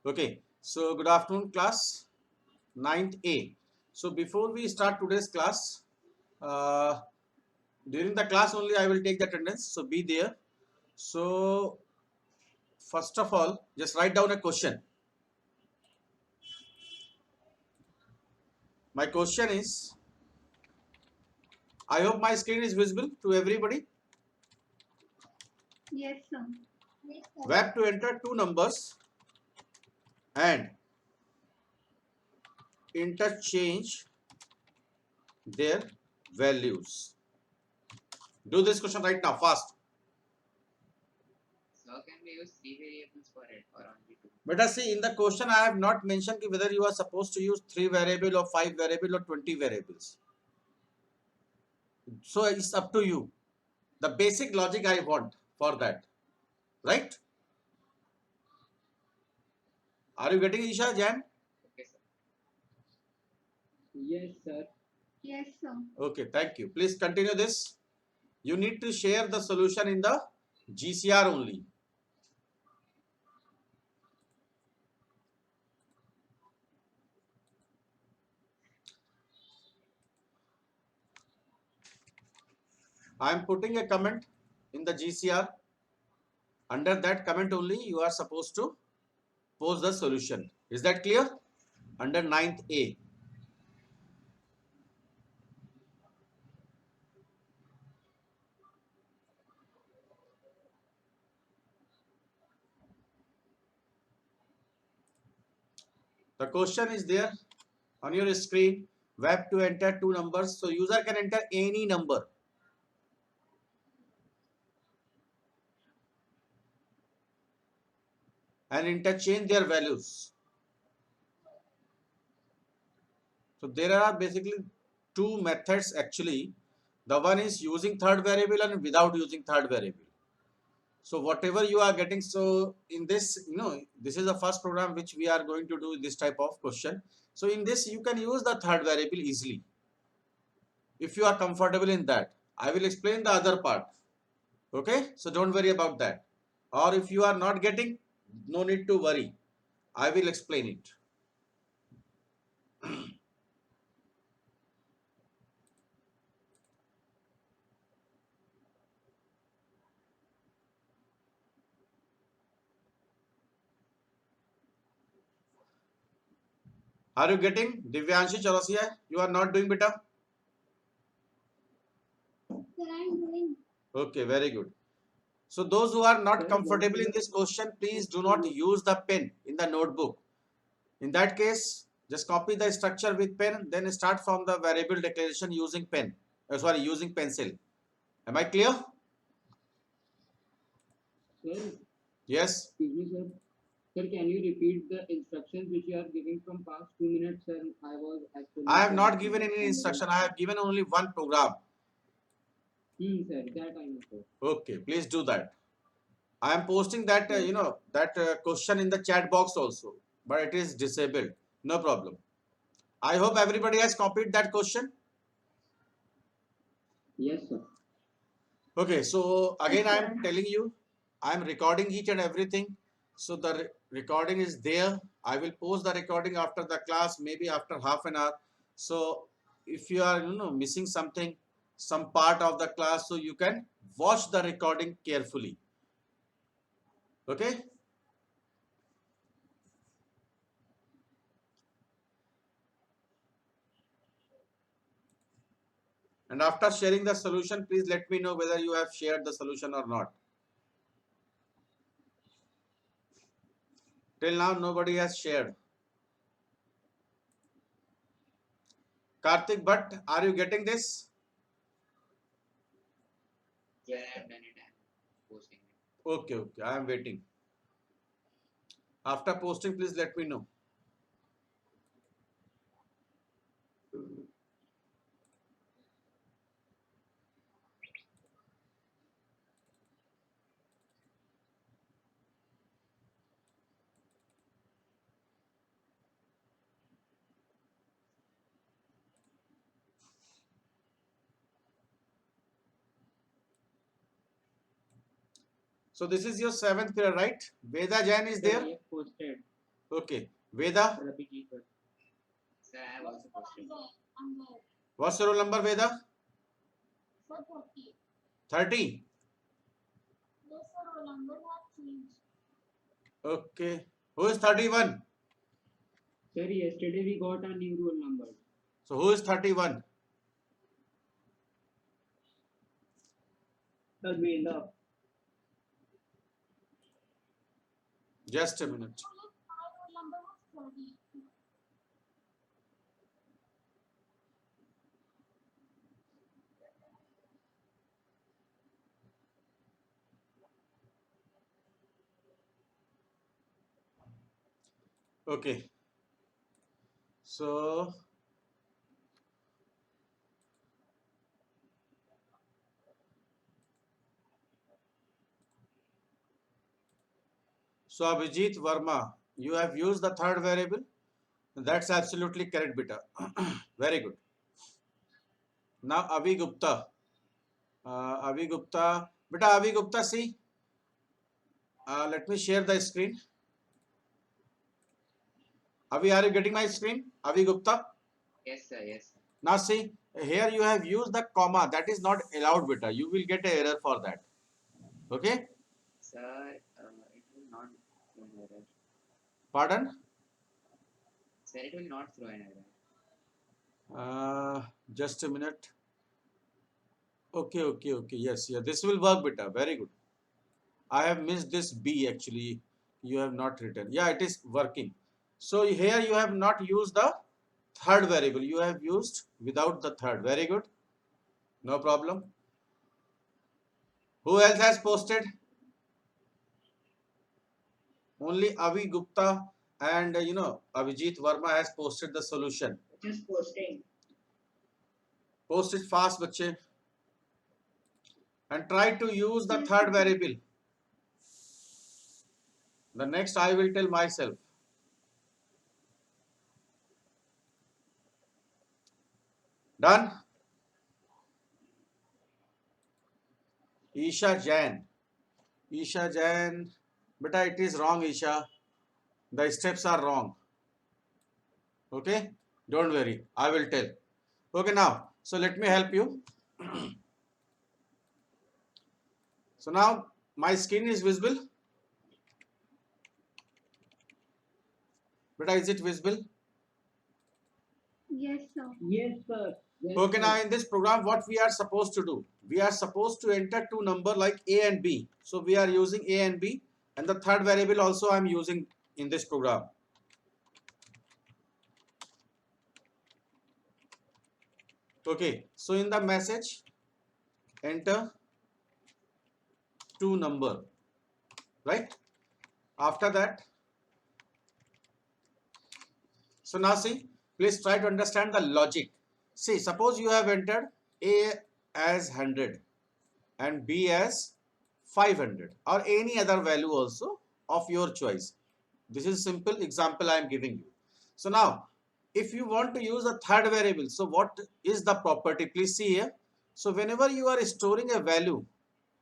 Okay, so good afternoon, class 9th A. So before we start today's class, uh, during the class only I will take the attendance. So be there. So first of all, just write down a question. My question is, I hope my screen is visible to everybody. Yes, sir. Yes, sir. We have to enter two numbers and interchange their values. Do this question right now, fast. So can we use three variables for it or only two? But see, in the question I have not mentioned whether you are supposed to use 3 variable or 5 variable or 20 variables. So it's up to you. The basic logic I want for that, right? Are you getting Isha, Jan? Okay, sir. Yes, sir. Yes, sir. Okay, thank you. Please continue this. You need to share the solution in the GCR only. I am putting a comment in the GCR. Under that comment only, you are supposed to post the solution. Is that clear? Under 9th A. The question is there on your screen. We have to enter two numbers. So user can enter any number. And interchange their values. So there are basically two methods actually. The one is using third variable and without using third variable. So whatever you are getting, so in this, this is the first program which we are going to do this type of question. So in this, you can use the third variable easily. If you are comfortable in that, I will explain the other part. Okay, so don't worry about that. Or if you are not getting, no need to worry. I will explain it. Are you getting Divyanshi Chaurasia? You are not doing beta? Sir, I'm doing. Okay, very good. So those who are not comfortable in this question, please do not use the pen in the notebook. In that case, just copy the structure with pen, then start from the variable declaration using pen. Using pencil. Am I clear? Sir, Yes. excuse me, sir. Sir, can you repeat the instructions which you are giving from past 2 minutes, sir? I was actually. I have not given any instruction. I have given only one program. Sir, that I know, sir. Okay, please do that. I am posting that, question in the chat box also, but it is disabled. No problem. I hope everybody has copied that question. Yes, sir. Okay, so again, I Yes, am sir. telling you, I am recording each and everything. So the recording is there. I will post the recording after the class, maybe after half an hour. So if you are, missing something, some part of the class, so you can watch the recording carefully. Okay. And after sharing the solution, please let me know whether you have shared the solution or not. Till now, nobody has shared. Karthik Bhatt, are you getting this? Yeah, I have done it. I'm posting it. Okay, okay. I am waiting. After posting, please let me know. So this is your 7th period, right? Veda Jain is Sir, I there? have posted. Okay. Veda, Abhijit, sir. Sir, I have also posted. I'm there. what's your roll number, Veda? Sir, 40. 30. Yes, sir, roll number has changed. Okay. Who is 31? Sir, yesterday we got a new roll number. So who is 31? Sir, Veda. Just a minute. My roll number was 30. Okay. So Abhijit Verma, you have used the third variable. That's absolutely correct, beta. Very good. Now Avi Gupta. Avi Gupta. Beta Avi Gupta, see. Let me share the screen. Avi, are you getting my screen? Avi Gupta. Yes, sir. Yes, sir. Now see, here you have used the comma. That is not allowed, beta. You will get an error for that. Okay? Sir, it will not throw an error. Pardon? Sir, it will not throw an error. Just a minute. Okay. Yes. This will work, beta. Very good. I have missed this B actually. You have not written. Yeah, it is working. So here you have not used the third variable. You have used without the third. Very good. No problem. Who else has posted? Only Avi Gupta and Abhijit Verma has posted the solution. Just posting. Post it fast, bache. And try to use the third variable. The next I will tell myself. Done? Isha Jain. Isha Jain. Beta, it is wrong, Isha. The steps are wrong. Okay? Don't worry. I will tell. Okay, now. So let me help you. So now my screen is visible. Beta, is it visible? Yes, sir. Yes, sir. Yes, Okay, sir. now in this program, what we are supposed to do? We are supposed to enter two numbers like A and B. So we are using A and B, and the third variable also I am using in this program. Okay, so in the message, enter two number, right? After that, so now see, please try to understand the logic. See, suppose you have entered A as 100 and B as 500 or any other value also of your choice. This is simple example I am giving you. So now, if you want to use a third variable, so what is the property? Please see here. So whenever you are storing a value,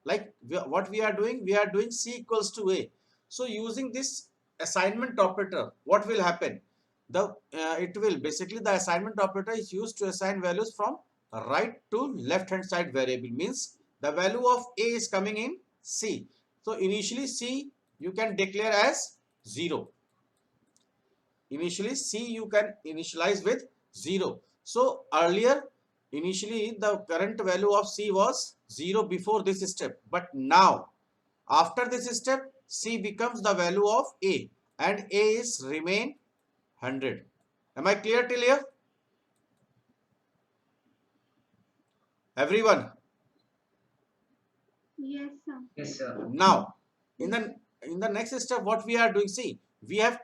like what we are doing C equals to A. So using this assignment operator, what will happen? It will basically, the assignment operator is used to assign values from right to left hand side variable, means the value of A is coming in C. So initially C you can declare as 0. Initially C you can initialize with 0. So earlier initially the current value of C was 0 before this step, but now after this step C becomes the value of A and A is remain 100. Am I clear till here? Everyone? Yes, sir. Yes, sir. Now in the next step what we are doing, see, we have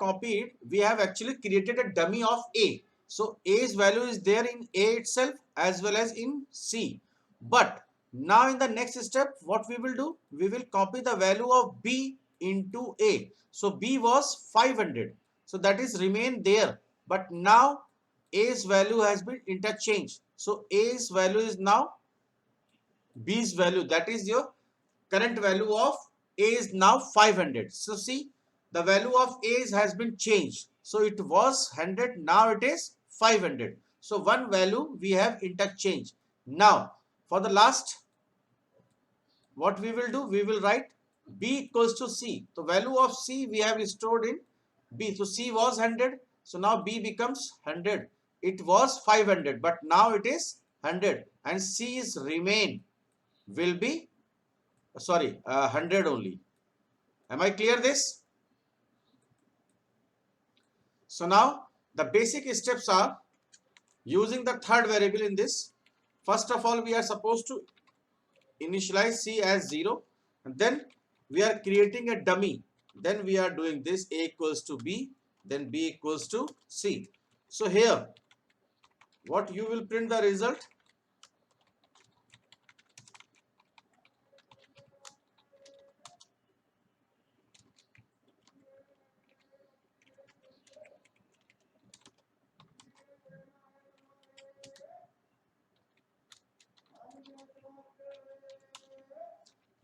actually created a dummy of A. So A's value is there in A itself as well as in C. But now in the next step what we will do, we will copy the value of B into A. So B was 500, so that is remain there, but now A's value has been interchanged. So A's value is now B's value, that is your current value of A is now 500. So see, the value of A has been changed. So it was 100, now it is 500. So one value we have interchanged. Now for the last, what we will do, we will write B equals to C. The value of C we have stored in B. So C was 100. So now B becomes 100. It was 500, but now it is 100, and C is remain will be 100 only. Am I clear this? So now the basic steps are using the third variable in this. First of all, we are supposed to initialize C as 0, and then we are creating a dummy. Then we are doing this: A equals to B, then B equals to C. So here, what you will print the result?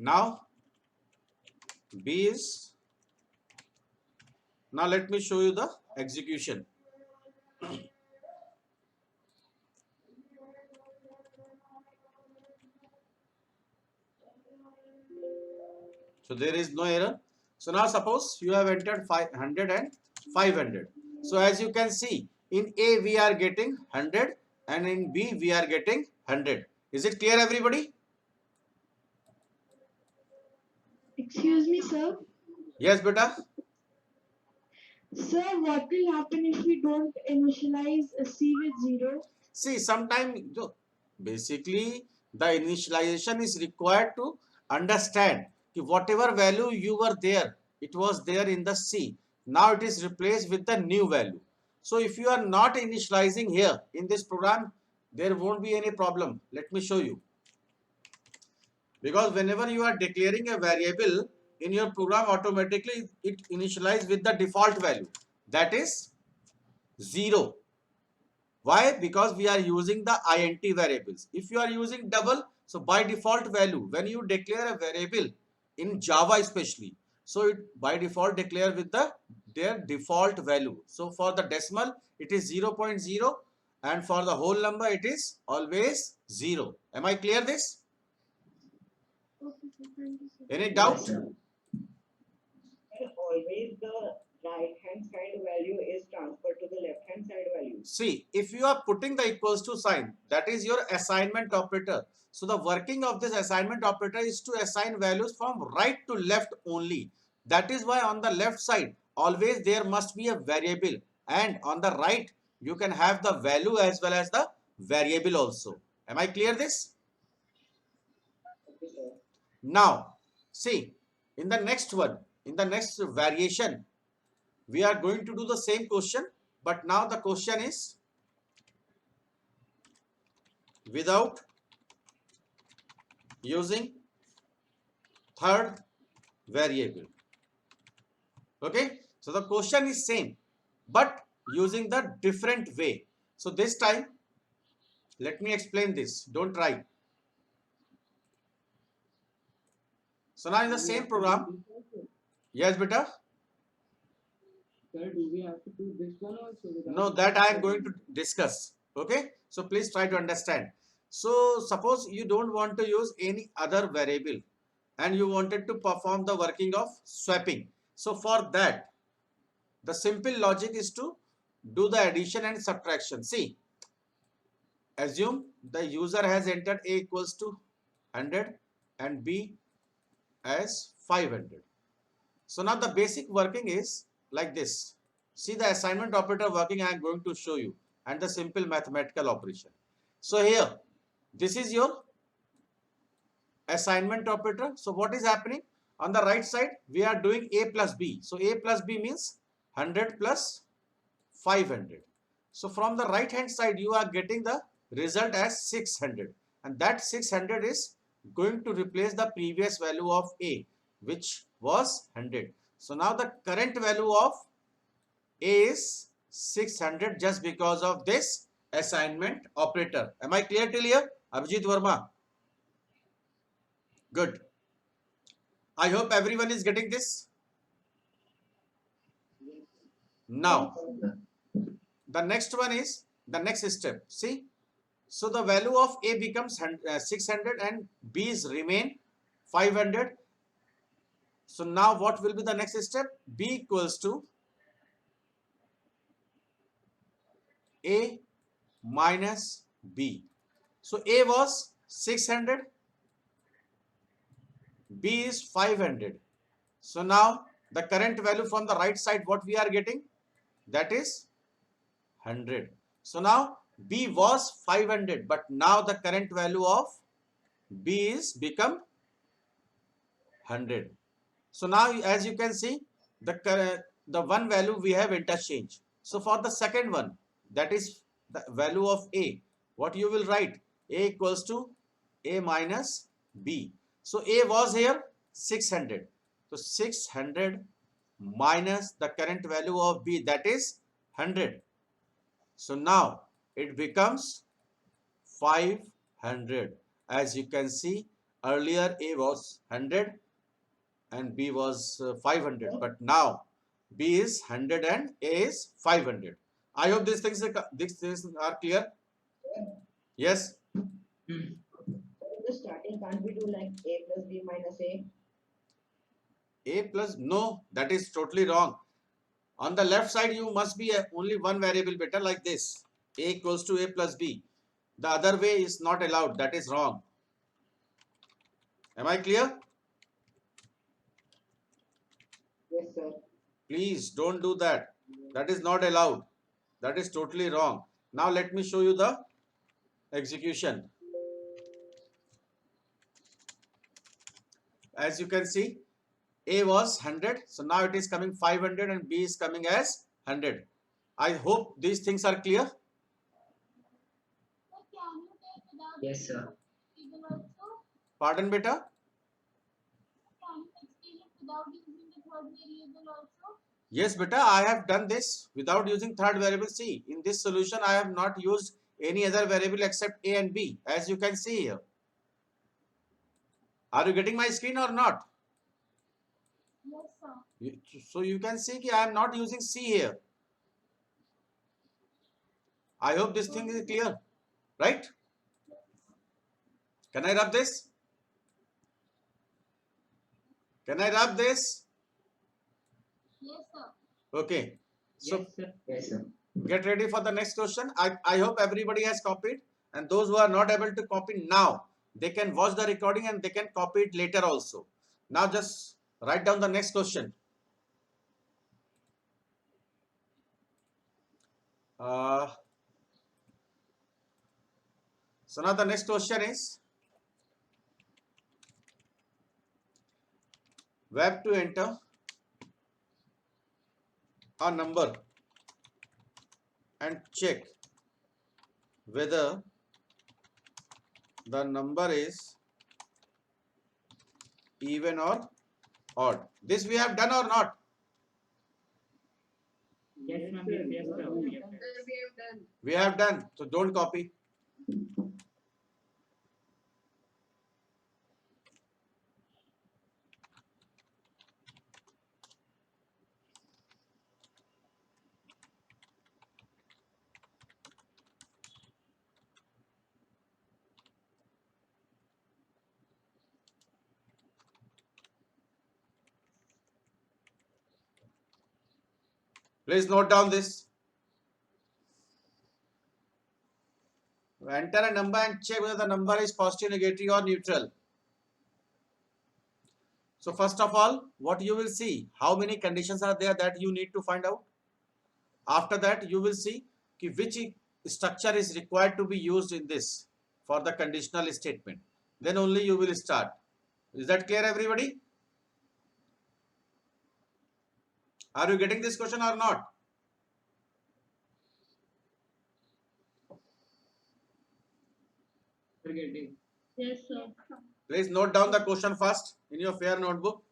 Now B is, now let me show you the execution. So there is no error. So now suppose you have entered 500 and 500. So as you can see, in A we are getting 100 and in B we are getting 100. Is it clear, everybody? Excuse me, sir. Yes, beta. Sir, what will happen if we don't initialize a C with 0? See, sometimes basically the initialization is required to understand कि whatever value you were there, it was there in the C. Now it is replaced with the new value. So if you are not initializing here in this program, there won't be any problem. Let me show you. Because whenever you are declaring a variable in your program, automatically it initializes with the default value, that is 0. Why? Because we are using the int variables. If you are using double, so by default value, when you declare a variable in Java especially, so it by default declare with their default value. So for the decimal, it is 0.0, and for the whole number, it is always 0. Am I clear this? Okay, sir. Thank you, sir. Any doubt? And always the right hand side value is transferred to the left hand side value. See, if you are putting the equals to sign, that is your assignment operator. So the working of this assignment operator is to assign values from right to left only. That is why on the left side, always there must be a variable, and on the right, you can have the value as well as the variable also. Am I clear this? Okay, sir. Now, see, in the next one, in the next variation, we are going to do the same question, but now the question is without using third variable. Okay, so the question is same, but using the different way. So this time, let me explain this. Don't try. So now in the same program, yes, beta. Sir, do we have to do this one also? No, that I am going to discuss. Okay, so please try to understand. So suppose you don't want to use any other variable and you wanted to perform the working of swapping. So for that, the simple logic is to do the addition and subtraction. See, assume the user has entered A equals to 100 and B as 500. So now the basic working is like this. See the assignment operator working I am going to show you, and the simple mathematical operation. So here, this is your assignment operator. So what is happening? On the right side, we are doing A plus B. So A plus B means 100 plus 500. So from the right hand side, you are getting the result as 600. And that 600 is going to replace the previous value of A, which was 100. So now the current value of A is 600 just because of this assignment operator. Am I clear till here? Abhijit Verma. Good. I hope everyone is getting this. Now, the next one is the next step. See, so the value of A becomes 600 and B's remain 500. So now what will be the next step? B equals to A minus B. So A was 600, B is 500. So now the current value from the right side, what we are getting? That is 100. So now B was 500, but now the current value of B is become 100. So now as you can see, the one value we have interchanged. So for the second one, that is the value of A, what you will write? A equals to A minus B. So A was here 600. So 600 minus the current value of B, that is 100. So now it becomes 500. As you can see, earlier A was 100 and B was 500, but now B is 100 and A is 500. I hope these things are clear. Yes. The starting can't we do like A plus B minus A? A plus, no, that is totally wrong. On the left side, you must be only one variable better like this. A equals to A plus B. The other way is not allowed. That is wrong. Am I clear? Yes, sir. Please don't do that. That is not allowed. That is totally wrong. Now let me show you the execution. As you can see, A was 100. So now it is coming 500 and B is coming as 100. I hope these things are clear. Sir, can you take without Yes, sir. table also? Pardon, beta? Can you explain it without using the third variable also? Yes, beta, I have done this without using third variable. C. In this solution, I have not used any other variable except A and B, as you can see here. Are you getting my screen or not? Yes, sir. So you can see that I am not using C here. I hope this thing is clear, right? Can I rub this? Can I rub this? Yes, sir. Okay. So Yes, sir. Yes, sir. get ready for the next question. I hope everybody has copied, and those who are not able to copy now, they can watch the recording and they can copy it later also. Now just write down the next question. So now the next question is, we have to enter a number and check whether the number is even or odd. This we have done or not? Yes, ma'am. Yes, sir. We have done. We have done. So don't copy. Please note down this. Enter a number and check whether the number is positive, negative or neutral. So first of all, what you will see, how many conditions are there that you need to find out. After that, you will see which structure is required to be used in this for the conditional statement. Then only you will start. Is that clear, everybody? Are you getting this question or not? We're getting. Yes, sir. Please note down the question first in your fair notebook.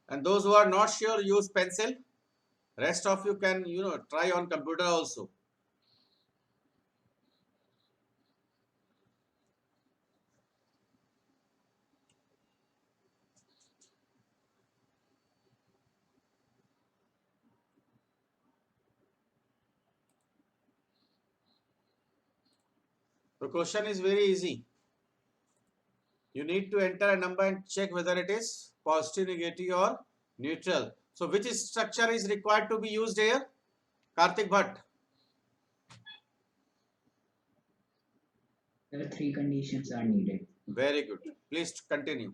And those who are not sure, use pencil. Rest of you can, try on computer also. The question is very easy. You need to enter a number and check whether it is positive, negative or neutral. So which structure is required to be used here? Karthik Bhatt. There are three conditions are needed. Very good. Please continue.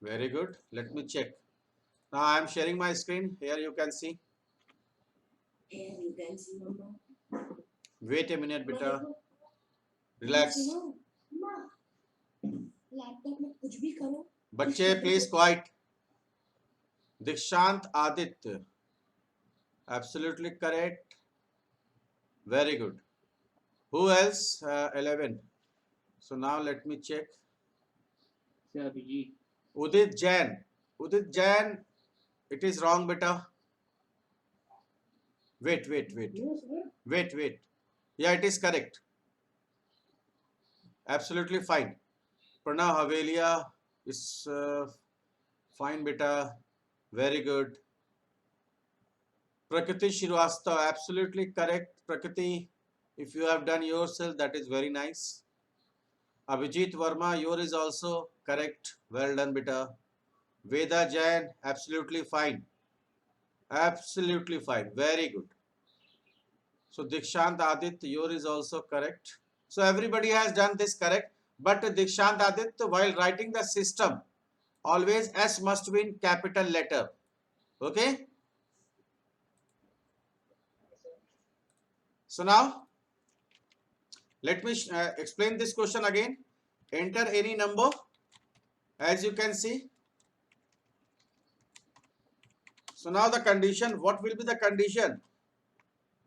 Very good. Let me check. Now I am sharing my screen. Here you can see. Here you can see Mama. Wait a minute, beta. Relax. Laptop में कुछ भी करो बच्चे please quite. Dikshant Aditya. Absolutely correct. Very good. Who else? 11. So now let me check. Sir, Abhijit. Udit Jain. Udit Jain. It is wrong, beta. Wait. Wait. Yeah, it is correct. Absolutely fine. Pranav Havelia is fine, beta. Very good. Prakriti Shrivastava, absolutely correct. Prakriti, if you have done yourself, that is very nice. Abhijit Verma, yours is also correct. Well done, beta. Veda Jain, absolutely fine. Absolutely fine. Very good. So Dikshant Aditya, yours is also correct. So everybody has done this correct. But Dikshant Aditya, while writing the system, always S must be in capital letter. Okay? So now, let me explain this question again. Enter any number. As you can see. So now the condition, what will be the condition?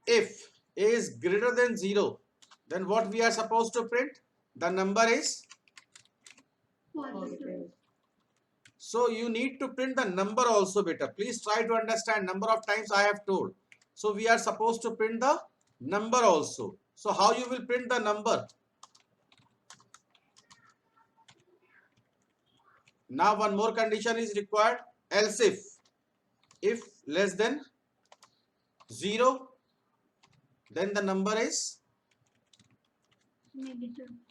If A is greater than 0, then what we are supposed to print? The number is. Positive. So you need to print the number also, beta. Please try to understand number of times I have told. So we are supposed to print the number also. So how you will print the number? Now one more condition is required. Else if less than 0, then the number is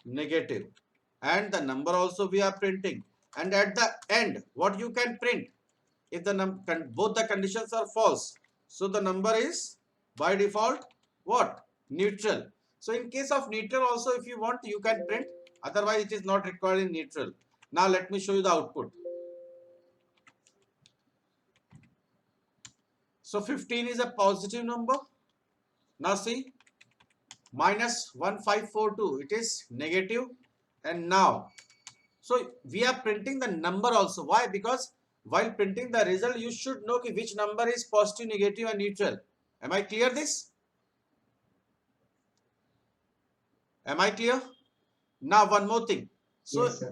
negative. And the number also we are printing. And at the end, what you can print? If the both the conditions are false, so the number is by default what? Neutral. So in case of neutral also, if you want, you can print. Otherwise, it is not required in neutral. Now let me show you the output. So 15 is a positive number. Now see, minus 1542, it is negative. And now, so we are printing the number also. Why? Because while printing the result, you should know which number is positive, negative and neutral. Am I clear this? Am I clear? Now one more thing. So Yes, sir.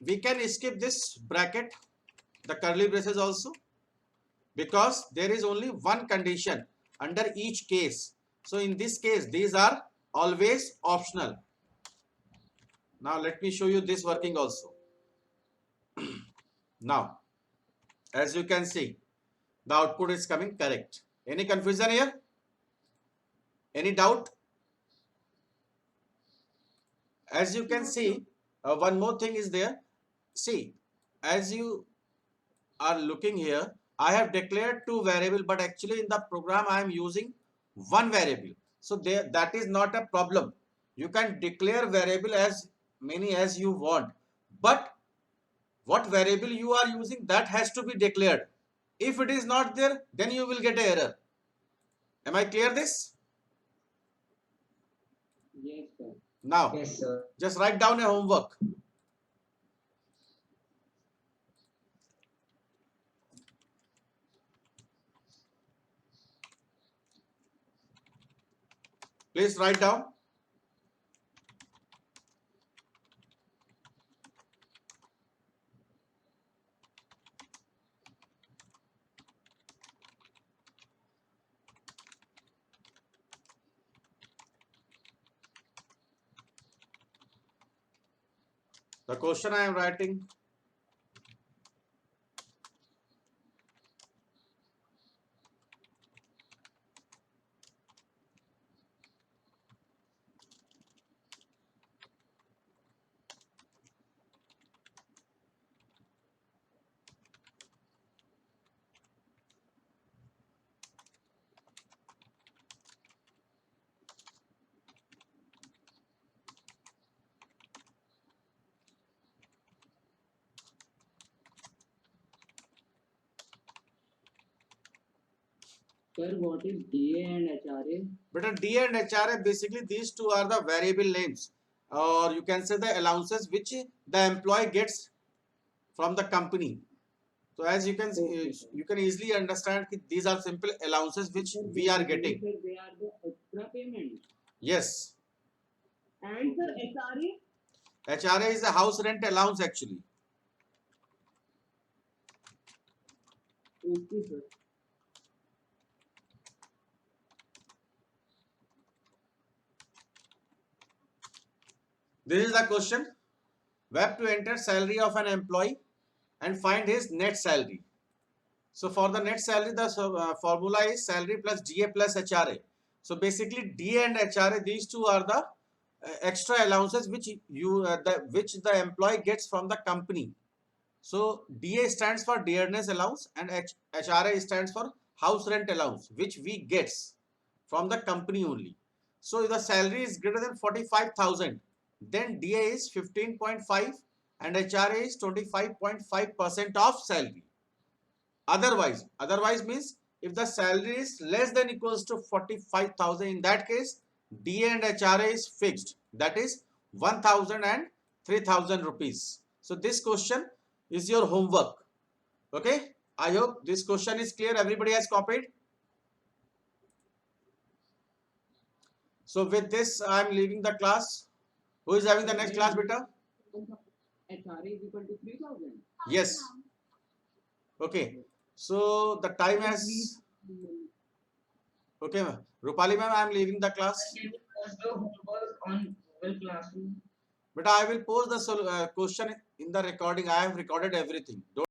we can skip this bracket, the curly braces also, because there is only one condition under each case. So in this case, these are always optional. Now let me show you this working also. Now, as you can see, the output is coming correct. Any confusion here? Any doubt? As you can see, one more thing is there. See, as you are looking here, I have declared two variables, but actually in the program I am using one variable. So there, that is not a problem. You can declare variable as many as you want, but what variable you are using, that has to be declared. If it is not there, then you will get an error. Am I clear this? Yes, sir. Now, Yes, sir. just write down a homework. Please write down. The question I am writing. Sir, what is DA and HRA? But D and HRA, basically these two are the variable names, or you can say the allowances which the employee gets from the company. So as you can see, Okay, sir. you can easily understand that these are simple allowances which Sir, we are basically, getting. Sir, they are the extra payment. Yes, And sir, HRA? HRA is a house rent allowance actually. Okay, sir. This is the question. We have to enter salary of an employee and find his net salary. So for the net salary, the formula is salary plus DA plus HRA. So basically, DA and HRA, these two are the extra allowances which which the employee gets from the company. So DA stands for dearness allowance and HRA stands for house rent allowance, which we gets from the company only. So if the salary is greater than 45,000, then DA is 15.5 and HRA is 25.5% of salary. Otherwise means if the salary is less than equals to 45,000, in that case DA and HRA is fixed, that is 1,000 and 3,000 rupees. So this question is your homework. Okay, I hope this question is clear. Everybody has copied. So with this I am leaving the class. Who is having the next class, beta? HRA is equal to 3,000. Yes. Okay, so the time has. Okay, Rupali ma'am, I am leaving the class. Can you post the homework on Google Classroom? But I will post the question in the recording. I have recorded everything. Don't